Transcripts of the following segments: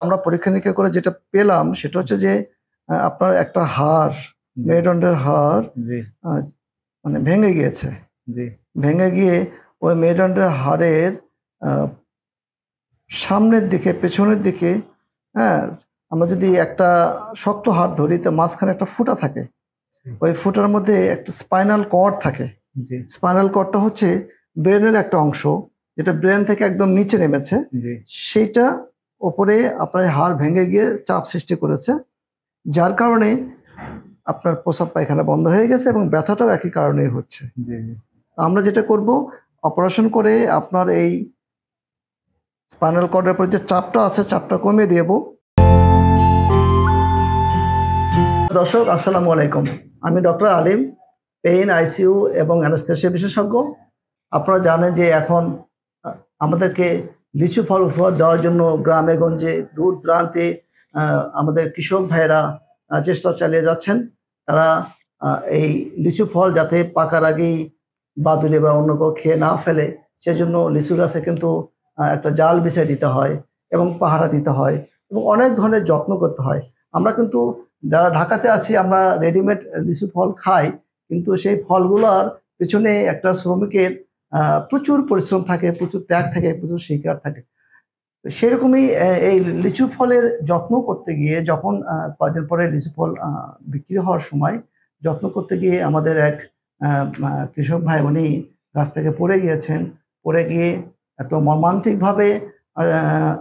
আমরা পরীক্ষা-নিরীক্ষা করে যেটা পেলাম সেটা হচ্ছে যে আপনার একটা হাড়, জি, মেরুদণ্ডের হাড় জি, আ মানে ভেঙে গিয়েছে। জি, ভেঙে গিয়ে ওই মেরুদণ্ডের হাড়ের আ সামনের দিকে, পেছনের দিকে, হ্যাঁ? আমরা যদি একটা শক্ত হাড় ধরি তো মাঝখানে একটা ফুটা থাকে। ওই ফুটার মধ্যে একটা স্পাইনাল কর্ড থাকে। জি, স্পাইনাল কর্ডটা হচ্ছে ব্রেনের একটা অংশ, যেটা ব্রেন থেকে একদম নিচে নেমেছে। জি, সেইটা ওপরে আপনার হাড় ভেঙে গিয়ে চাপ সৃষ্টি করেছে। যার কারণে আপনার প্রস্রাব পায়খানা বন্ধ হয়ে গেছে এবং ব্যথাটাও একই কারণেই হচ্ছে। জি, আমরা যেটা করব, অপারেশন করে আপনার এই স্পাইনাল কর্ডের উপর যে চাপটা আছে চাপটা কমিয়ে দেব। দর্শক আসসালামু আলাইকুম। আমি ডক্টর আলিম, পেইন, আইসিইউ এবং অ্যানেস্থেসিয়া বিশেষজ্ঞ। আপনারা জানেন যে এখন আ আমাদেরকে লিচু ফল উপহার দেওয়ার জন্য গ্রামে গঞ্জে দূর দূরান্তে আ আমাদের কৃষক ভাইয়েরা চেষ্টা চালিয়ে যাচ্ছেন। তারা আ এই লিচু ফল যাতে পাকার আগেই বাদুড়ে বা অন্য কেউ খেয়ে না ফেলে, সেজন্য লিচু গাছে কিন্তু একটা জাল বিছিয়ে দিতে হয় এবং পাহারা দিতে হয় এবং অনেক ধরনের যত্ন করতে হয়। আমরা কিন্তু যারা ঢাকাতে আছি আমরা রেডিমেড লিচু ফল খাই, কিন্তু সেই ফলগুলার পেছনে একটা শ্রমিকের প্রচুর পরিশ্রম থাকে, প্রচুর ত্যাগ থাকে, প্রচুর শিকার থাকে। তো সেরকমই এই লিচু ফলের যত্ন করতে গিয়ে যখন কয়েকদিন পরে লিচু ফল বিক্রি হওয়ার সময় যত্ন করতে গিয়ে আমাদের এক আ মা কৃষক ভাই উনি গাছ থেকে পড়ে গিয়েছেন। পড়ে গিয়ে এত মর্মান্তিকভাবে আ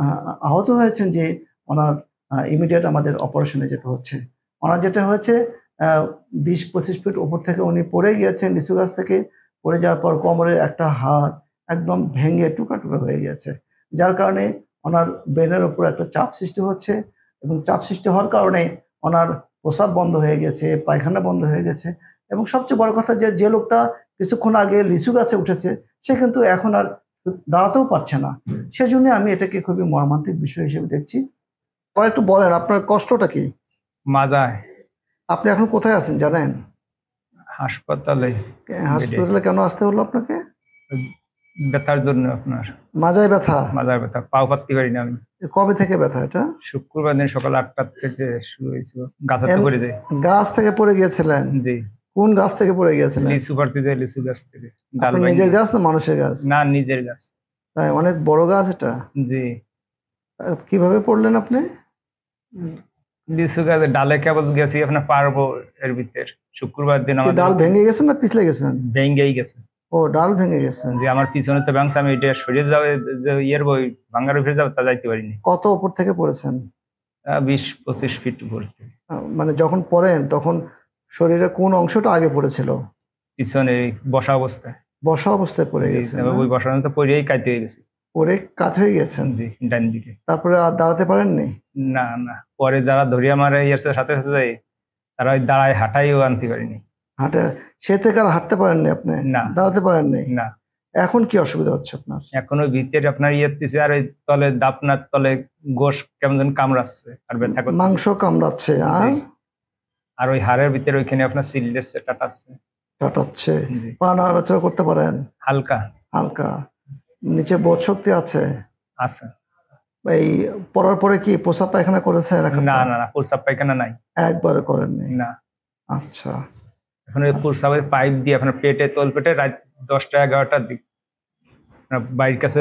আ আহত হয়েছেন যে ওনার ইমিডিয়েট আমাদের অপারেশনে যেতে হচ্ছে। ওনার যেটা হয়েছে আ ২০-২৫ ফিট উপর থেকে উনি পড়ে গিয়েছেন লিচু গাছ থেকে। পড়ে যাওয়ার পর কোমরের একটা হাড় একদম ভেঙে টুকরা হয়ে গিয়েছে। যার কারণে ওনার ব্রেনের উপর একটা চাপ সৃষ্টি হচ্ছে এবং চাপ সৃষ্টি হওয়ার কারণে ওনার প্রস্রাব বন্ধ হয়ে গেছে, পায়খানা বন্ধ হয়ে গেছে এবং সবচেয়ে বড় কথা যে লোকটা কিছুক্ষণ আগে লিচু গাছে উঠেছে, সে কিন্তু এখন আর দাঁড়াতেও পারছে না। সেজন্য আমি এটাকে খুবই মর্মান্তিক বিষয় হিসেবে দেখছি। আবার একটু বলেন আপনার কষ্টটা কি? মাজায় আপনি এখন কোথায় আছেন জানেন? হাসপাতালে বেডে হাসপাতালে কেন আসতে হলো আপনাকে? ব্যথার জন্য আপনার মাজায় ব্যথা? মাজায় ব্যথা পাও পাততে পারি না আমি। কবে থেকে ব্যথা এটা? শুক্রবার দিন সকাল ৮টা থেকে শুরু হয়েছিল। গাছের তো এম পড়ে যায়। গাছ থেকে পড়ে গিয়েছিলেন? জি, কোন গাছ থেকে পড়ে গিয়েছিলেন? লিচু পাড়তে যায় লিচু গাছ থেকে ডাল আপনার নিজের ভাঙ্গি। গাছ না মানুষের গাছ? না, নিজের গাছ। তাই অনেক বড় গাছ এটা? জি, কিভাবে পড়লেন আপনি? উম, লিচু গাছের ডালে কেবল গেছি আপনার পারবো এর ভিতর। শুক্রবার দিন কি আমাদের ডাল ভেঙে গেছেন না পিছলে গেছেন? ভেঙ্গেই গেছে। ও ডাল ভেঙে গেছে। যে আমার পিছনে তো ভাঙছে, আমি এটা সরিয়ে যাবে যে ইয়ের বই ভাঙ্গার উপরে যাবে তা যাইতে পারিনি। কত উপর থেকে পড়েছেন? ২০-২৫ ফিট উপর থেকে। মানে যখন পড়েন তখন শরীরের কোন অংশটা আগে পড়েছিল? পিছনে বসা অবস্থায়। বসা অবস্থায় পড়ে জি, গেছেন তারপর না? ওই বসানো তো পড়েই কাইতে হয়ে গেছে। পড়ে কাত হয়ে গেছেন। জি, ডান দিকে। তারপরে আর দাঁড়াতে পারেননি? না, না। পরে যারা ধরিয়া মারে ইয়ার সাথে, সাথে যাই, তারা ওই দাঁড়ায় হাঁটাইও আনতে পারিনি। হাঁটে সে থেকে আর হাঁটতে পারেননি আপনি? না, দাঁড়াতে পারেননি? না। এখন কি অসুবিধা হচ্ছে আপনার? এখন ওই ভিতরে আপনার ইয়েতেছে আর ওই তলে দাপনার তলে গোশ কেমন যেন কামড়াচ্ছে আর ব্যথা করতেছে। মাংস কামড়াচ্ছে আর? জি। আর ওই হাড়ের ভিতরে ওইখানে আপনার সিললেছে, টাটাচ্ছে। কাটাচ্ছে? জি। পা নাড়াচাড়া করতে পারেন? হালকা হালকা? নিচে বোধ শক্তি আছে? আছে। এই পড়ার পরে কি প্রস্রাব পায়খানা করেছেন এখন? না, না, না, প্রস্রাব পায়খানা নাই। একবারও করেননি? না। আচ্ছা। এখন ওই প্রস্রাবের পাইপ দিয়ে আপনার পেটে তলপেটে রাত ১০টা-১১টার দিক বাড়ির কাছে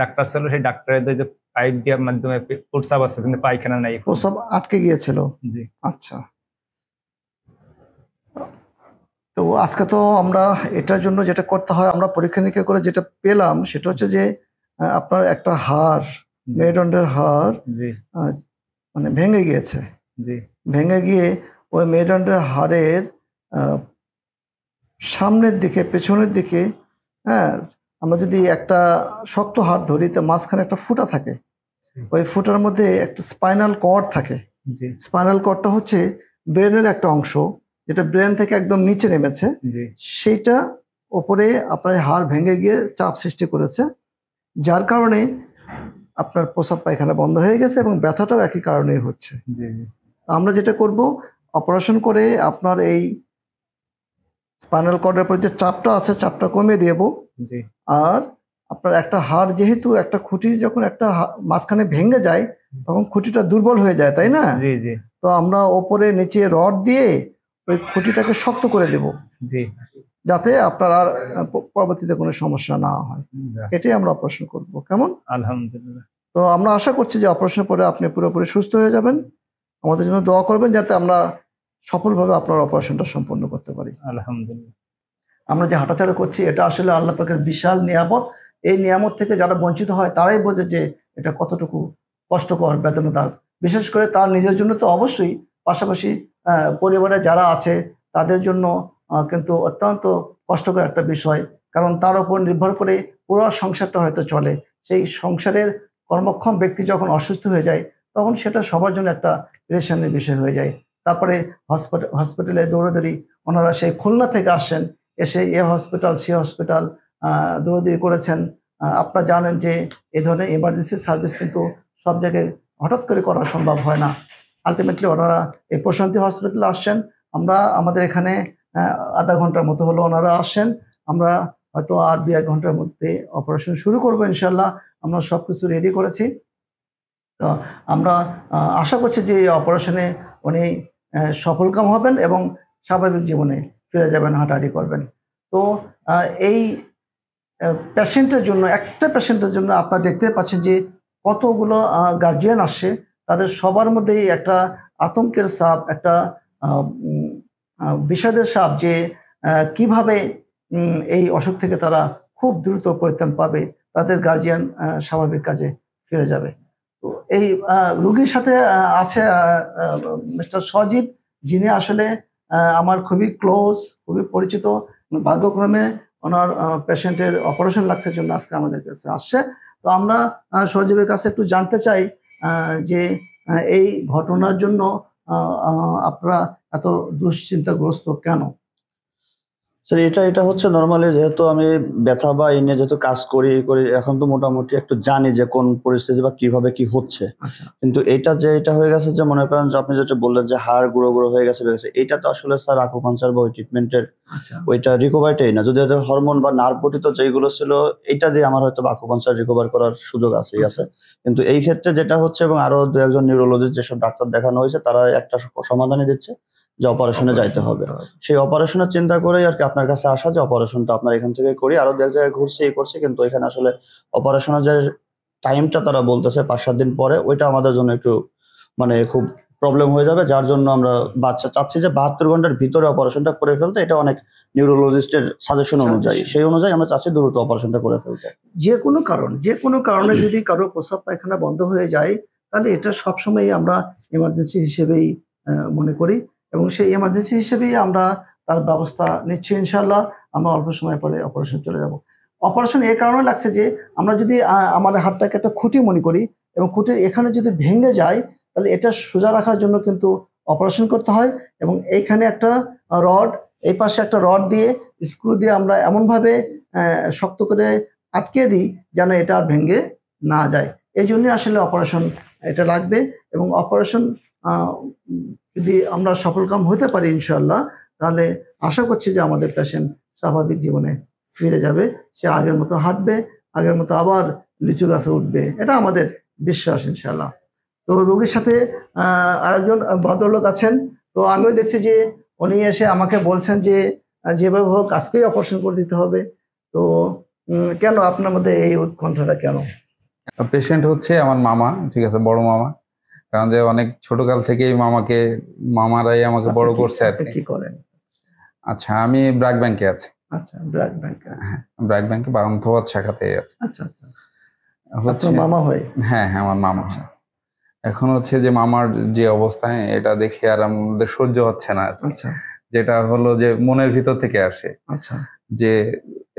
ডাক্তার ছিল, সেই ডাক্তারের যে পাইপ দেওয়ার মাধ্যমে প্রস্রাব আছে কিন্তু পায়খানা নাই এখন। প্রস্রাব আটকে গিয়েছিল? জি, আচ্ছা। তো আজকে তো আমরা এটার জন্য যেটা করতে হয় আমরা পরীক্ষা-নিরীক্ষা করে যেটা পেলাম সেটা হচ্ছে যে আপনার একটা হাড়, জি, মেরুদণ্ডের হাড় জি, আ মানে ভেঙে গিয়েছে। জি, ভেঙে গিয়ে ওই মেরুদণ্ডের হাড়ের আ সামনের দিকে, পেছনের দিকে, হ্যাঁ? আমরা যদি একটা শক্ত হাড় ধরি তো মাঝখানে একটা ফুটা থাকে। ওই ফুটার মধ্যে একটা স্পাইনাল কর্ড থাকে। জি, স্পাইনাল কর্ডটা হচ্ছে ব্রেনের একটা অংশ, যেটা ব্রেন থেকে একদম নিচে নেমেছে। জি, সেইটা ওপরে আপনার হাড় ভেঙে গিয়ে চাপ সৃষ্টি করেছে। যার কারণে আপনার প্রস্রাব পায়খানা বন্ধ হয়ে গেছে এবং ব্যথাটাও একই কারণেই হচ্ছে। জি, আমরা যেটা করব, অপারেশন করে আপনার এই স্পাইনাল কর্ডের উপর যে চাপটা আছে চাপটা কমিয়ে দেব। জি, আর আপনার একটা হাড় যেহেতু একটা খুঁটি যখন একটা মাঝখানে ভেঙে যায় তখন খুঁটিটা দুর্বল হয়ে যায়, তাই না? জি জি তো আমরা ওপরে নিচে রড দিয়ে ওই খুঁটিটাকে শক্ত করে দেব, জি। যাতে আপনার আর পরবর্তীতে কোনো সমস্যা না হয়। এটাই আমরা অপারেশন করব, কেমন? আলহামদুলিল্লাহ। তো আমরা আশা করছি যে অপারেশনের পরে আপনি পুরোপুরি সুস্থ হয়ে যাবেন। আমাদের জন্য দোয়া করবেন যাতে আমরা সফলভাবে আপনার অপারেশনটা সম্পন্ন করতে পারি। আলহামদুলিল্লাহ। আমরা যে হাঁটাচলা করছি এটা আসলে আল্লাহ পাকের বিশাল নিয়ামত। এই নিয়ামত থেকে যারা বঞ্চিত হয় তারাই বোঝে যে এটা কতটুকু কষ্টকর, বেদনাদায়ক। বিশেষ করে তার নিজের জন্য তো অবশ্যই, পাশাপাশি পরিবারে যারা আছে তাদের জন্য কিন্তু অত্যন্ত কষ্টকর একটা বিষয়। কারণ তার উপর নির্ভর করে পুরো সংসারটা হয়তো চলে। সেই সংসারের কর্মক্ষম ব্যক্তি যখন অসুস্থ হয়ে যায় তখন সেটা সবার জন্য একটা পেরেশানির বিষয় হয়ে যায়। তারপরে হসপিটালে দৌড়াদৌড়ি, ওনারা সেই খুলনা থেকে আসেন, এসে এ হসপিটাল সে হসপিটাল দৌড়াদৌড়ি করেছেন। আপনারা জানেন যে এই ধরনের এমার্জেন্সি সার্ভিস কিন্তু সব জায়গায় হঠাৎ করে করা সম্ভব হয় না। আলটিমেটলি ওনারা এই প্রশান্তি হসপিটালে আসছেন। আমরা আমাদের এখানে আধা ঘন্টার মতো হলো ওনারা আসেন। আমরা হয়তো আর 2-1 ঘন্টার মধ্যে অপারেশন শুরু করবো ইনশাল্লাহ। আমরা সব কিছু রেডি করেছি। তো আমরা আশা করছি যে এই অপারেশনে উনি সফলকাম হবেন এবং স্বাভাবিক জীবনে ফিরে যাবেন, হাঁটাহাঁটি করবেন। তো এই পেশেন্টের জন্য, একটা পেশেন্টের জন্য আপনারা দেখতে পাচ্ছেন যে কতগুলো গার্জিয়ান আসছে। তাদের সবার মধ্যেই একটা আতঙ্কের ছাপ, একটা বিষাদের ছাপ যে কিভাবে এই অসুখ থেকে তারা খুব দ্রুত পরিত্রাণ পাবে, তাদের গার্জিয়ান স্বাভাবিক কাজে ফিরে যাবে। তো এই রোগীর সাথে আছে মিস্টার সজীব, যিনি আসলে আমার খুবই ক্লোজ, খুবই পরিচিত। ভাগ্যক্রমে ওনার পেশেন্টের অপারেশন লাগছে জন্য আজকে আমাদের কাছে আসছে। তো আমরা সজীবের কাছে একটু জানতে চাই যে এই ঘটনার জন্য আপনারা এত দুশ্চিন্তাগ্রস্ত কেন? স্যার এটা এটা হচ্ছে নর্মালি, যেহেতু আমি ব্যথা বা এই নিয়ে যেহেতু কাজ করি এখন তো মোটামুটি একটু জানি যে কোন পরিস্থিতি বা কিভাবে কি হচ্ছে। আচ্ছা কিন্তু এটা হয়ে গেছে যে মনে করেন যে আপনি যেটা বললেন যে হাড় গুঁড়ো গুঁড়ো হয়ে গেছে এটা তো আসলে স্যার আকুপাঞ্চার বা ওই ট্রিটমেন্টের আচ্ছা ওইটা রিকভারিটাই না। যদি ওদের হরমোন বা নার্ভ গঠিত যেগুলো ছিল এটা দিয়ে আমার হয়তো আকুপাঞ্চার রিকভার করার সুযোগ আছেই আছে। কিন্তু এই ক্ষেত্রে যেটা হচ্ছে, এবং আরো 2-1 জন নিউরোলজিস্ট যেসব ডাক্তার দেখানো হয়েছে তারা একটা সমাধানই দিচ্ছে যে অপারেশনে যাইতে হবে। সেই অপারেশনের চিন্তা করেই আর কি আপনার কাছে আসা, যে অপারেশনটা আপনার এখান থেকে করি। আরো 2-1 জায়গায় ঘুরছি এই করছি, কিন্তু এখানে আসলে অপারেশনের যে টাইমটা তারা বলতেছে 5-7 দিন পরে, ওইটা আমাদের জন্য একটু মানে খুব প্রবলেম হয়ে যাবে। যার জন্য আমরা চাচ্ছি যে 72 ঘন্টার ভিতরে অপারেশনটা করে ফেলতে। এটা অনেক নিউরোলজিস্টের সাজেশন অনুযায়ী, সেই অনুযায়ী আমরা চাচ্ছি দ্রুত অপারেশনটা করে ফেলতে। যে কোনো কারণে যদি কারো প্রস্রাব পায়খানা বন্ধ হয়ে যায় তাহলে এটা সবসময় আমরা এমার্জেন্সি হিসেবেই মনে করি এবং সেই এমার্জেন্সি হিসেবেই আমরা তার ব্যবস্থা নিচ্ছি ইনশাল্লাহ। আমরা অল্প সময় পরে অপারেশন চলে যাব। অপারেশন এই কারণে লাগছে যে আমরা যদি আমাদের হাতটাকে একটা খুঁটি মনে করি এবং খুঁটির এখানে যদি ভেঙে যায় তাহলে এটা সোজা রাখার জন্য কিন্তু অপারেশন করতে হয় এবং এইখানে একটা রড, এই পাশে একটা রড দিয়ে স্ক্রু দিয়ে আমরা এমনভাবে শক্ত করে আটকে দিই যেন এটা আর ভেঙে না যায়। এই জন্যই আসলে অপারেশন এটা লাগবে এবং অপারেশন যদি আমরা সফলকাম হতে পারি ইনশাল্লাহ, তাহলে আশা করছি যে আমাদের পেশেন্ট স্বাভাবিক জীবনে ফিরে যাবে। সে আগের মতো হাঁটবে, আগের মতো আবার লিচু গাছে উঠবে, এটা আমাদের বিশ্বাস ইনশাল্লাহ। তো রোগীর সাথে আরেকজন ভদ্রলোক আছেন। তো আমিও দেখছি যে উনি এসে আমাকে বলছেন যে যেভাবে হোক আজকেই অপারেশন করে দিতে হবে। তো কেন আপনার মধ্যে এই উৎকণ্ঠাটা কেন? পেশেন্ট হচ্ছে আমার মামা, ঠিক আছে, বড় মামা। কারণ যে অনেক ছোটকাল থেকেই মামারাই আমাকে বড় করছে আর কি। কি করেন? আচ্ছা, আমি ব্র্যাক ব্যাংকে আছি। আচ্ছা, ব্র্যাক ব্যাংকে আছে। ব্র্যাক ব্যাংকে বারান্তবাদ শাখাতেই আছে। আচ্ছা আচ্ছা, হচ্ছে আপনার মামা হয়? হ্যাঁ হ্যাঁ, আমার মামা। আচ্ছা এখন হচ্ছে যে মামার যে অবস্থা, এটা দেখে আর আমাদের সহ্য হচ্ছে না। আচ্ছা, যেটা হলো যে মনের ভিতর থেকে আসে, আচ্ছা যে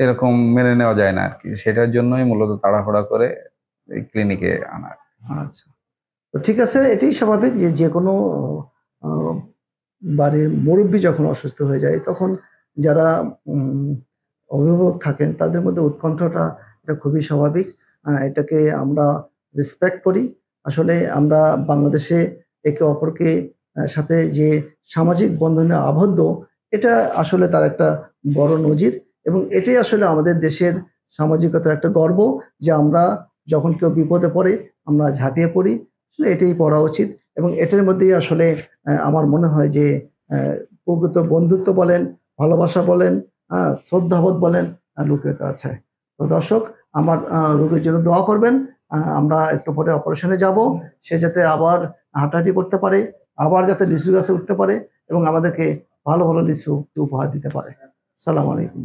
এরকম মেনে নেওয়া যায় না আর কি। সেটার জন্যই মূলত তাড়াহুড়া করে এই ক্লিনিকে আনা। আচ্ছা, তো ঠিক আছে, এটাই স্বাভাবিক যে যে কোনো বাড়ির মুরব্বী যখন অসুস্থ হয়ে যায় তখন যারা অভিভাবক থাকেন তাদের মধ্যে উৎকণ্ঠাটা এটা খুবই স্বাভাবিক। এটাকে আমরা রেসপেক্ট করি। আসলে আমরা বাংলাদেশে একে অপরকে সাথে যে সামাজিক বন্ধনে আবদ্ধ, এটা আসলে তার একটা বড় নজির এবং এটাই আসলে আমাদের দেশের সামাজিকতার একটা গর্ব যে আমরা যখন কেউ বিপদে পড়ে আমরা ঝাঁপিয়ে পড়ি, আসলে এটাই পড়া উচিত। এবং এটার মধ্যেই আসলে আমার মনে হয় যে প্রকৃত বন্ধুত্ব বলেন, ভালোবাসা বলেন, শ্রদ্ধাবোধ বলেন লুকিয়ে আছে। তো দর্শক, আমার রোগীর জন্য দোয়া করবেন। আমরা একটু পরে অপারেশনে যাব, সে যাতে আবার হাঁটাহাঁটি করতে পারে, আবার যাতে লিচু গাছে উঠতে পারে এবং আমাদেরকে ভালো ভালো লিচু উপহার দিতে পারে। আসসালামু আলাইকুম।